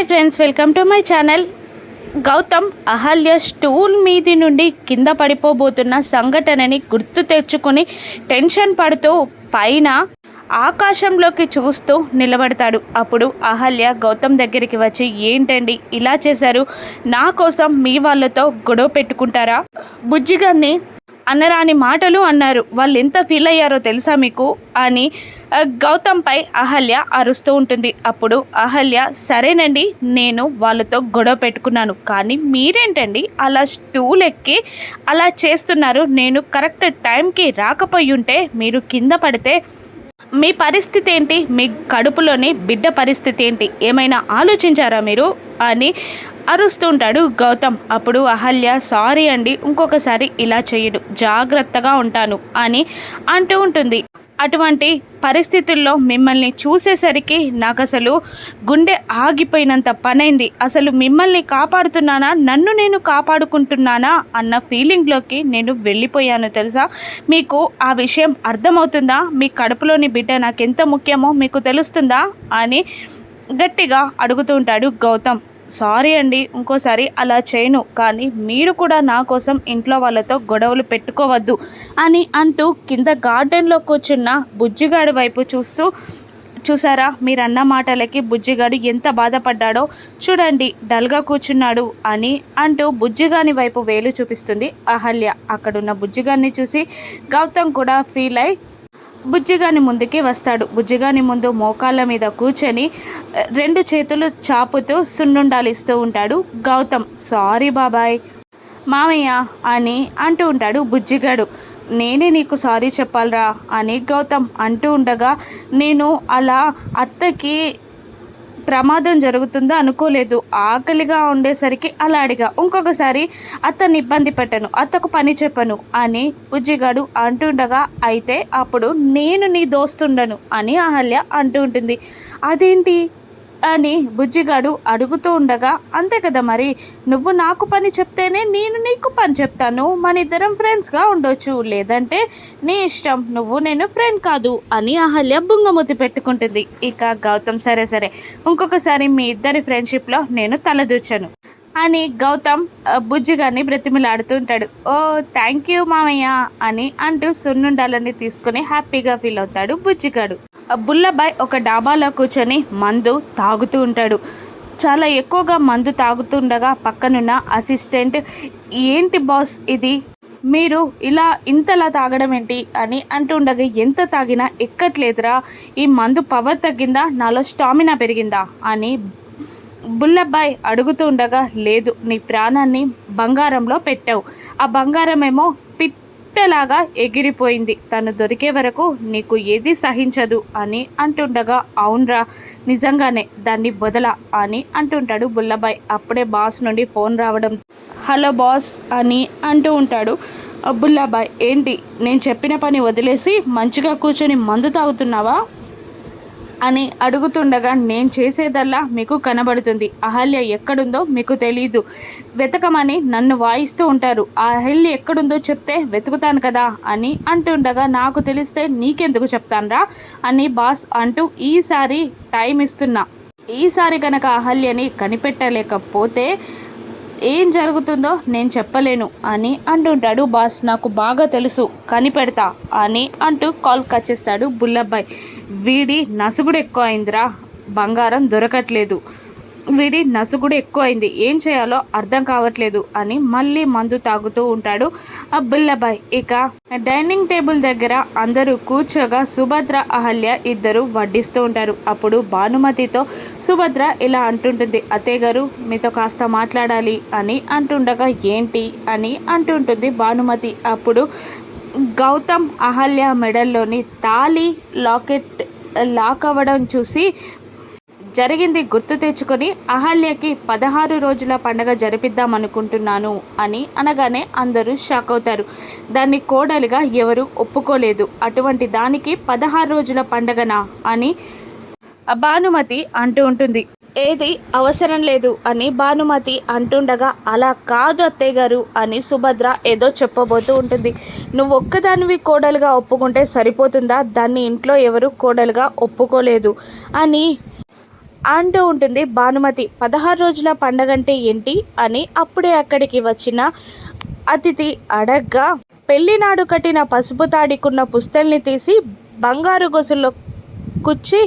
Hi friends, welcome to my channel. Gautam Ahalya స్టూల్ మీది నుండి కింద పడిపోబోతున్న సంఘటనని గుర్తు తెచ్చుకొని టెన్షన్ పడుతూ పైన ఆకాశంలోకి చూస్తూ నిలబడతాడు. అప్పుడు అహల్య గౌతమ్ దగ్గరికి వచ్చి, ఏంటండి ఇలా చేశారు? నా కోసం మీ వాళ్ళతో గొడవ పెట్టుకుంటారా? బుజ్జిగాన్ని అన్నరాని మాటలు అన్నారు. వాళ్ళు ఎంత ఫీల్ అయ్యారో తెలుసా మీకు అని గౌతమ్పై అహల్య అరుస్తూ ఉంటుంది. అప్పుడు అహల్య, సరేనండి, నేను వాళ్ళతో గొడవ పెట్టుకున్నాను, కానీ మీరేంటండి అలా స్టూల్ ఎక్కి అలా చేస్తున్నారు? నేను కరెక్ట్ టైంకి రాకపోయి ఉంటే మీరు కింద పడితే మీ పరిస్థితి ఏంటి? మీ కడుపులోని బిడ్డ పరిస్థితి ఏంటి? ఏమైనా ఆలోచించారా మీరు అని అరుస్తుంటాడు గౌతమ్. అప్పుడు అహల్య, సారీ అండి, ఇంకొకసారి ఇలా చేయడు, జాగ్రత్తగా ఉంటాను అని అంటూ ఉంటుంది. అటువంటి పరిస్థితుల్లో మిమ్మల్ని చూసేసరికి నాకు అసలు గుండె ఆగిపోయినంత పనైంది. అసలు మిమ్మల్ని కాపాడుతున్నానా, నన్ను నేను కాపాడుకుంటున్నానా అన్న ఫీలింగ్లోకి నేను వెళ్ళిపోయాను తెలుసా? మీకు ఆ విషయం అర్థమవుతుందా? మీ కడుపులోని బిడ్డ నాకెంత ముఖ్యమో మీకు తెలుస్తుందా అని గట్టిగా అడుగుతూ ఉంటాడు గౌతమ్. సారీ అండి, ఇంకోసారి అలా చేయను, కానీ మీరు కూడా నా కోసం ఇంట్లో వాళ్ళతో గొడవలు పెట్టుకోవద్దు అని అంటూ కింద గార్డెన్లో కూర్చున్న బుజ్జిగాడి వైపు చూసారా, మీరన్న మాటలకి బుజ్జిగాడు ఎంత బాధపడ్డాడో చూడండి, డల్గా కూర్చున్నాడు అని అంటూ బుజ్జిగాని వైపు వేలు చూపిస్తుంది అహల్య. అక్కడున్న బుజ్జిగాన్ని చూసి గౌతమ్ కూడా ఫీల్ అయి బుజ్జిగాని ముందుకి వస్తాడు. బుజ్జిగాని ముందు మోకాళ్ళ మీద కూర్చొని రెండు చేతులు చాపుతూ సున్నుండాలిస్తూ ఉంటాడు గౌతమ్. సారీ బాబాయ్, మామయ్య అని అంటూ ఉంటాడు బుజ్జిగాడు. నేనే నీకు సారీ చెప్పాలరా అని గౌతమ్ అంటూ ఉండగా, నేను అలా అత్తకి ప్రమాదం జరుగుతుందో అనుకోలేదు, ఆకలిగా ఉండేసరికి అలా అడిగా, ఇంకొకసారి అత్తని ఇబ్బంది పెట్టను, అత్తకు పని చెప్పను అని బుజ్జిగాడు అంటుండగా, అయితే అప్పుడు నేను నీ దోస్తుండను అని అహల్య అంటూ ఉంటుంది. అదేంటి అని బుజ్జిగాడు అడుగుతూ ఉండగా, అంతే కదా మరి, నువ్వు నాకు పని చెప్తేనే నేను నీకు పని చెప్తాను, మన ఇద్దరం ఫ్రెండ్స్గా ఉండొచ్చు, లేదంటే నీ ఇష్టం, నేను ఫ్రెండ్ కాదు అని అహల్య బుంగమూతి పెట్టుకుంటుంది. ఇక గౌతమ్, సరే సరే, ఇంకొకసారి మీ ఇద్దరి ఫ్రెండ్షిప్లో నేను తలదూర్చను అని గౌతమ్ బుజ్జిగారిని బ్రతిమిలాడుతూ ఉంటాడు. ఓ థ్యాంక్ యూ మామయ్య అని అంటూ సున్నుండాలని తీసుకుని హ్యాపీగా ఫీల్ అవుతాడు బుజ్జిగాడు. బుల్లబాయ్ ఒక డాబాలో కూర్చొని మందు తాగుతూ ఉంటాడు. చాలా ఎక్కువగా మందు తాగుతుండగా పక్కనున్న అసిస్టెంట్, ఏంటి బాస్ ఇది, మీరు ఇంతలా తాగడం ఏంటి అని అంటుండగా, ఎంత తాగినా ఎక్కట్లేదురా, ఈ మందు పవర్ తగ్గిందా, నాలో స్టామినా పెరిగిందా అని బుల్లబాయ్ అడుగుతూ ఉండగా, లేదు, నీ ప్రాణాన్ని బంగారంలో పెట్టావు, ఆ బంగారమేమో పిట్టలాగా ఎగిరిపోయింది, తను దొరికే వరకు నీకు ఏది సహించదు అని అంటుండగా, అవునరా, నిజంగానే దాన్ని వదల అని అంటుంటాడు బుల్లబాయ్. అప్పుడే బాస్ నుండి ఫోన్ రావడం, హలో బాస్ అని అంటూ ఉంటాడు బుల్లబాయ్. ఏంటి, నేను చెప్పిన పని వదిలేసి మంచిగా కూర్చొని మందు తాగుతున్నావా అని అడుగుతుండగా, నేను చేసేదల్లా మీకు కనబడుతుంది, అహల్య ఎక్కడుందో మీకు తెలీదు, వెతకమని నన్ను వాయిస్తూ ఉంటారు, ఆ అహల్య ఎక్కడుందో చెప్తే వెతుకుతాను కదా అని అంటుండగా, నాకు తెలిస్తే నీకెందుకు చెప్తానురా అని బాస్ అంటూ, ఈసారి టైం ఇస్తున్నా, ఈసారి కనుక అహల్యని కనిపెట్టలేకపోతే ఏం జరుగుతుందో నేను చెప్పలేను అని అంటుంటాడు బాస్. నాకు బాగా తెలుసు, కనిపెడతా అని అంటూ కాల్ కట్ చేస్తాడు బుల్లబాయ్. వీడి నసుగుడు ఎక్కువ అయిందిరా, బంగారం దొరకట్లేదు, వీడి నసుగుడు ఎక్కువ అయింది, ఏం చేయాలో అర్థం కావట్లేదు అని మళ్ళీ మందు తాగుతూ ఉంటాడు బుల్లబాయ్. ఇక డైనింగ్ టేబుల్ దగ్గర అందరూ కూర్చోగా సుభద్ర అహల్య ఇద్దరు వడ్డిస్తూ ఉంటారు. అప్పుడు భానుమతితో సుభద్ర ఇలా అంటుంటుంది, అత్తయ్య గారు మీతో కాస్త మాట్లాడాలి అని అంటుండగా, ఏంటి అని అంటుంటుంది భానుమతి. అప్పుడు గౌతమ్ అహల్య మెడల్లోని తాళి లాక్ అవ్వడం చూసి జరిగింది గుర్తు తెచ్చుకొని, అహల్యకి 16 రోజుల పండగ జరిపిద్దామనుకుంటున్నాను అని అనగానే అందరూ షాక్ అవుతారు. దాన్ని కోడలిగా ఎవరు ఒప్పుకోలేదు, అటువంటి దానికి 16 రోజుల పండగనా అని భానుమతి అంటూ ఉంటుంది. ఏది అవసరం లేదు అని భానుమతి అంటుండగా, అలా కాదు అత్తయ్య గారు అని సుభద్ర ఏదో చెప్పబోతూ ఉంటుంది. నువ్వు ఒక్కదానివి కోడలుగా ఒప్పుకుంటే సరిపోతుందా, దాన్ని ఇంట్లో ఎవరు కోడలుగా ఒప్పుకోలేదు అని అంటూ ఉంటుంది భానుమతి. 16 రోజుల పండగంటే ఏంటి అని అప్పుడే అక్కడికి వచ్చిన అతిథి అడగ్గా, పెళ్లినాడు కట్టిన పసుపు తాడికున్న పుస్తల్ని తీసి బంగారు గొలుసుల్లో కుచ్చి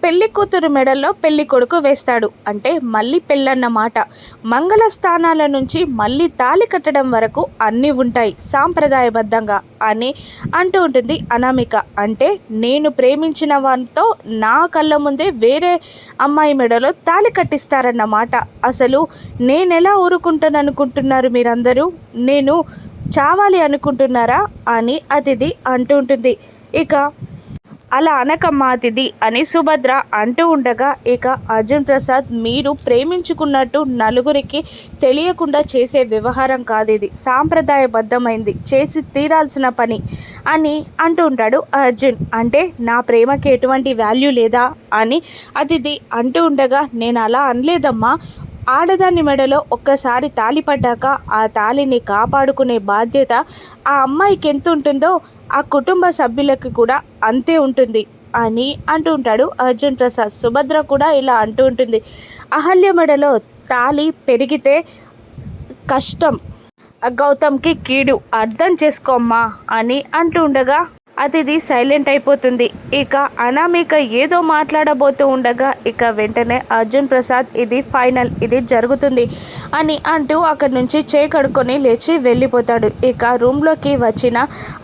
పెళ్లి కూతురు మెడల్లో పెళ్లి కొడుకు వేస్తాడు. అంటే మళ్ళీ పెళ్ళన్నమాట. మంగళ స్థానాల నుంచి మళ్ళీ తాళి కట్టడం వరకు అన్నీ ఉంటాయి సాంప్రదాయబద్ధంగా అని అంటూ ఉంటుంది అనామిక. అంటే నేను ప్రేమించిన వారితో నా కళ్ళ ముందే వేరే అమ్మాయి మెడలో తాళి కట్టిస్తారన్నమాట. అసలు నేనెలా ఊరుకుంటాననుకుంటున్నారు మీరందరూ? నేను చావాలి అనుకుంటున్నారా అని అతిథి అంటూ ఉంటుంది. ఇక అలా అనకమ్మా అతిథి అని సుభద్ర అంటూ ఉండగా, ఇక అర్జున్ ప్రసాద్, మీరు ప్రేమించుకున్నట్టు నలుగురికి తెలియకుండా చేసే వ్యవహారం కాదు ఇది, సాంప్రదాయబద్ధమైంది, చేసి తీరాల్సిన పని అని అంటూ ఉంటాడు అర్జున్. అంటే నా ప్రేమకి ఎటువంటి వాల్యూ లేదా అని అతిథి అంటూ ఉండగా, నేను అలా అనలేదమ్మా. ఆడదాని మెడలో ఒక్కసారి తాళి పడ్డాక ఆ తాళిని కాపాడుకునే బాధ్యత ఆ అమ్మాయికి ఎంత ఉంటుందో ఆ కుటుంబ సభ్యులకి కూడా అంతే ఉంటుంది అని అంటూ ఉంటాడు అర్జున్ ప్రసాద్. సుభద్ర కూడా ఇలా అంటూ ఉంటుంది. అహల్య మెడలో తాళి పెరిగితే కష్టం, గౌతమ్కి కీడు, అర్థం చేసుకోమ్మా అని అంటూ ఉండగా అతిథి సైలెంట్ అయిపోతుంది. ఇక అనామిక ఏదో మాట్లాడబోతూ ఉండగా, ఇక వెంటనే అర్జున్ ప్రసాద్, ఇది ఫైనల్, ఇది జరుగుతుంది అని అంటూ అక్కడి నుంచి చేకడుకొని లేచి వెళ్ళిపోతాడు. ఇక రూమ్లోకి వచ్చిన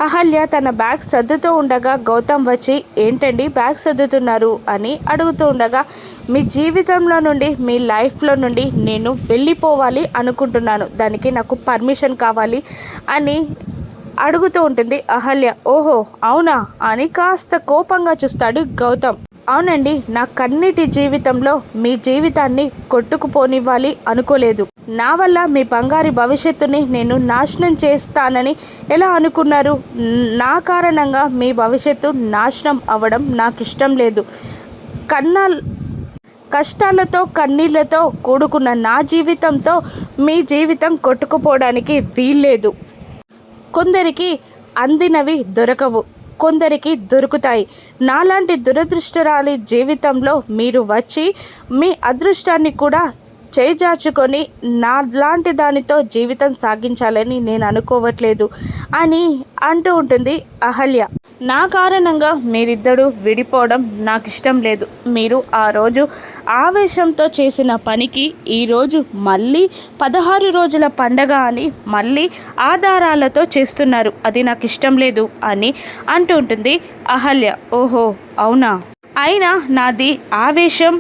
అహల్య తన బ్యాగ్ సర్దుతూ ఉండగా గౌతమ్ వచ్చి, ఏంటండి బ్యాగ్ సర్దుతున్నారు అని అడుగుతూ ఉండగా, మీ జీవితంలో నుండి, మీ లైఫ్లో నుండి నేను వెళ్ళిపోవాలి అనుకుంటున్నాను, దానికి నాకు పర్మిషన్ కావాలి అని అడుగుతూ ఉంటుంది అహల్య. ఓహో అవునా అని కాస్త కోపంగా చూస్తాడు గౌతమ్. అవునండి, నా కన్నిటి జీవితంలో మీ జీవితాన్ని కొట్టుకుపోనివ్వాలి అనుకోలేదు. నా వల్ల మీ బంగారి భవిష్యత్తుని నేను నాశనం చేస్తానని ఎలా అనుకున్నారు? నా కారణంగా మీ భవిష్యత్తు నాశనం అవ్వడం నాకు ఇష్టం లేదు. కష్టాలతో కన్నీళ్లతో కూడుకున్న నా జీవితంతో మీ జీవితం కొట్టుకుపోవడానికి వీల్లేదు. కొందరికి అందినవి దొరకవు, కొందరికి దొరుకుతాయి. నాలాంటి దురదృష్టరాలి జీవితంలో మీరు వచ్చి మీ అదృష్టాన్ని కూడా చేజార్చుకొని నాలాంటి దానితో జీవితం సాగించాలని నేను అనుకోవట్లేదు అని అంటూ ఉంటుంది అహల్య. నా కారణంగా మీరిద్దరూ విడిపోవడం నాకు ఇష్టం లేదు. మీరు ఆ రోజు ఆవేశంతో చేసిన పనికి ఈరోజు మళ్ళీ 16 రోజుల పండగ అని మళ్ళీ ఆధారాలతో చేస్తున్నారు, అది నాకు ఇష్టం లేదు అని అంటూ ఉంటుంది అహల్య. ఓహో అవునా, అయినా నాది ఆవేశం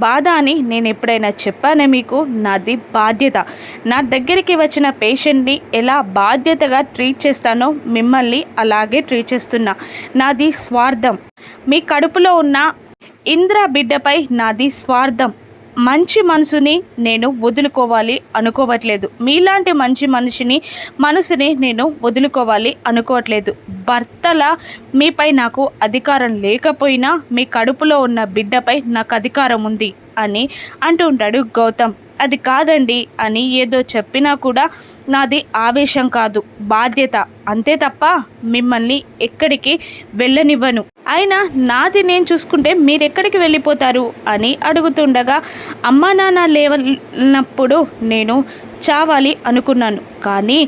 బాధ అని నేను ఎప్పుడైనా చెప్పానే మీకు? నాది బాధ్యత. నా దగ్గరికి వచ్చిన పేషెంట్ని ఎలా బాధ్యతగా ట్రీట్ చేస్తానో మిమ్మల్ని అలాగే ట్రీట్ చేస్తున్నా. నాది స్వార్థం. మీ కడుపులో ఉన్న ఇంద్ర బిడ్డపై నాది స్వార్థం. మంచి మనసుని నేను వదులుకోవాలి అనుకోవట్లేదు. మీలాంటి మంచి మనసుని నేను వదులుకోవాలి అనుకోవట్లేదు. భర్తల మీపై నాకు అధికారం లేకపోయినా మీ కడుపులో ఉన్న బిడ్డపై నాకు అధికారం ఉంది అని అంటూ ఉంటాడు గౌతమ్. అది కాదండి అని ఏదో చెప్పినా కూడా నాది ఆవేశం కాదు, బాధ్యత, అంతే తప్ప మిమ్మల్ని ఎక్కడికి వెళ్ళనివ్వను. అయినా నాది నేను చూసుకుంటే మీరెక్కడికి వెళ్ళిపోతారు అని అడుగుతుండగా, అమ్మా నాన్న లేవనప్పుడు నేను చావాలి అనుకున్నాను, కానీ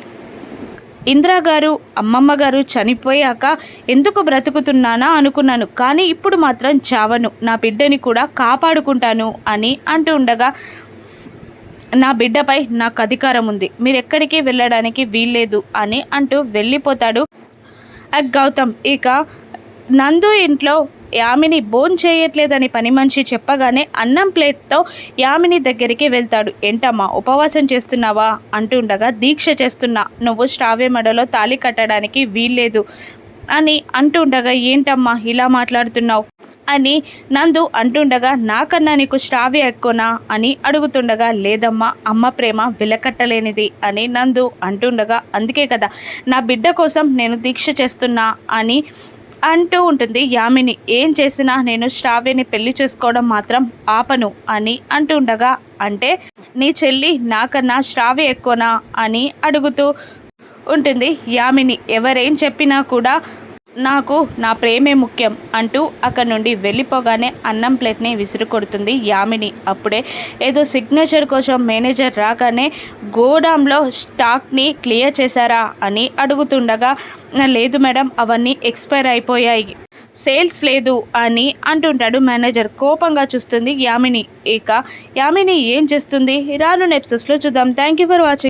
ఇందిరా గారు అమ్మమ్మ గారు చనిపోయాక ఎందుకు బ్రతుకుతున్నానా అనుకున్నాను, కానీ ఇప్పుడు మాత్రం చావను, నా బిడ్డని కూడా కాపాడుకుంటాను అని అంటూ ఉండగా, నా బిడ్డపై నాకు అధికారం ఉంది, మీరు ఎక్కడికి వెళ్ళడానికి వీల్లేదు అని అంటూ వెళ్ళిపోతాడు గౌతమ్. ఇక నందు ఇంట్లో యామిని భోజనం చేయట్లేదని పని మనిషి చెప్పగానే అన్నం ప్లేట్తో యామిని దగ్గరికి వెళ్తాడు. ఏంటమ్మా ఉపవాసం చేస్తున్నావా అంటుండగా, దీక్ష చేస్తున్నా, నువ్వు శ్రావ్య మెడలో తాళి కట్టడానికి వీల్లేదు అని అంటుండగా, ఏంటమ్మా ఇలా మాట్లాడుతున్నావు అని నందు అంటుండగా, నాకన్నా నీకు శ్రావ్య ఎక్కువనా అని అడుగుతుండగా, లేదమ్మా, అమ్మ ప్రేమ విలకట్టలేనిది అని నందు అంటుండగా, అందుకే కదా నా బిడ్డ కోసం నేను దీక్ష చేస్తున్నా అని అంటూ ఉంటుంది యామిని. ఏం చేసినా నేను శ్రావ్యని పెళ్లి చేసుకోవడం మాత్రం ఆపను అని అంటుండగా, అంటే నీ చెల్లి నాకన్నా శ్రావ్య ఎక్కువనా అని అడుగుతూ ఉంటుంది యామిని. ఎవరేం చెప్పినా కూడా నాకు నా ప్రేమే ముఖ్యం అంటూ అక్కడ నుండి వెళ్ళిపోగానే అన్నం ప్లేట్ని విసిరు కొడుతుంది యామిని. అప్పుడే ఏదో సిగ్నేచర్ కోసం మేనేజర్ రాగానే గోడాంలో స్టాక్ని క్లియర్ చేశారా అని అడుగుతుండగా, లేదు మేడం, అవన్నీ ఎక్స్పైర్ అయిపోయాయి, సేల్స్ లేదు అని అంటుంటాడు మేనేజర్. కోపంగా చూస్తుంది యామిని. ఇక యామిని ఏం చేస్తుంది రాను ఎపిసోడ్స్లో చూద్దాం. Thank you for watching.